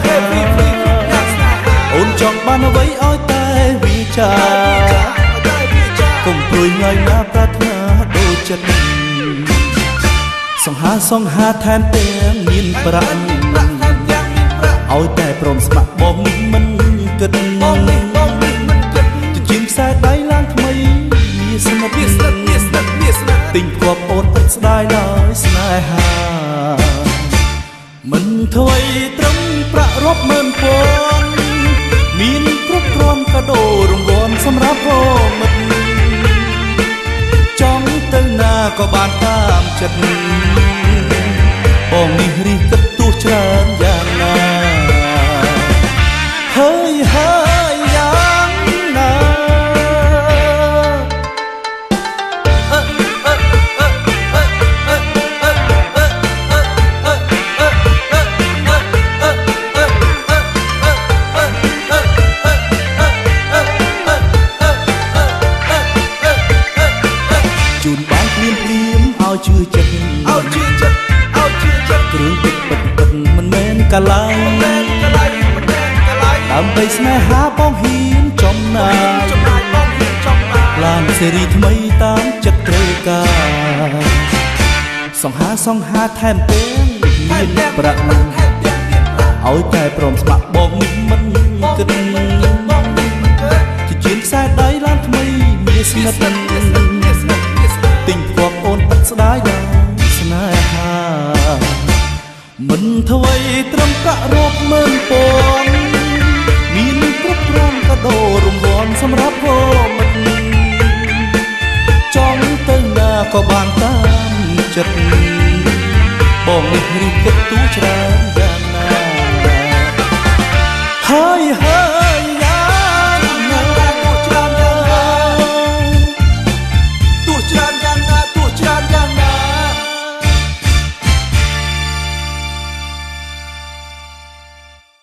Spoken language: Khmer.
ហាអូនចង់បានអ្វីឲ្យតែវាចាកុំព្រួយថ្ងៃណាប្រាថ្នាដូចចិត្តសង្ហាថែមទាំងមានប្រាក់ឲ្យតែព្រមស្ម័គ្របងនេះមិនគិតជាជាងខ្សែដៃឡើងថ្មីវាស្និទ្ធទិញគប់អូនឥតស្ដាយឡើយស្នេហាមិនថ្មីត្រឹមប្រាក់រាប់ម៉ឺនពាន់មានគ្រប់គ្រាន់កាដូរង្វាន់សម្រាប់បងមិត្តចង់ទៅណាក៏បានតាមចិត្តបងនេះរីកគិតទោះច្រើនយ៉ាងណាហើយយ៉ាងណាជូនបានភ្លាមឲ្យជឿចិត្តគ្រឿងទឹកពិតមិនមែនកាឡាយដើម្បីស្នេហាបងហ៊ានចំណាយឡានស៊េរីថ្មីតាមចិត្តត្រូវការសង្ហាថែមទាំងមានប្រាក់ឲ្យតែព្រមស្ម័គ្របងនេះមិនគិតជាជាងខ្សែដៃឡានថ្មីមានស្និទ្ធទិញគប់អូនឥតស្ដាយដែរស្នេហាមិនថ្មីត្រឹមប្រាក់រាប់ម៉ឺនពាន់មានគ្រប់គ្រាន់កាដូរង្វាន់សម្រាប់បងមិនចង់ទៅណាក៏បានតាមចិត្តបងនេះរីកគិតទូច្រើន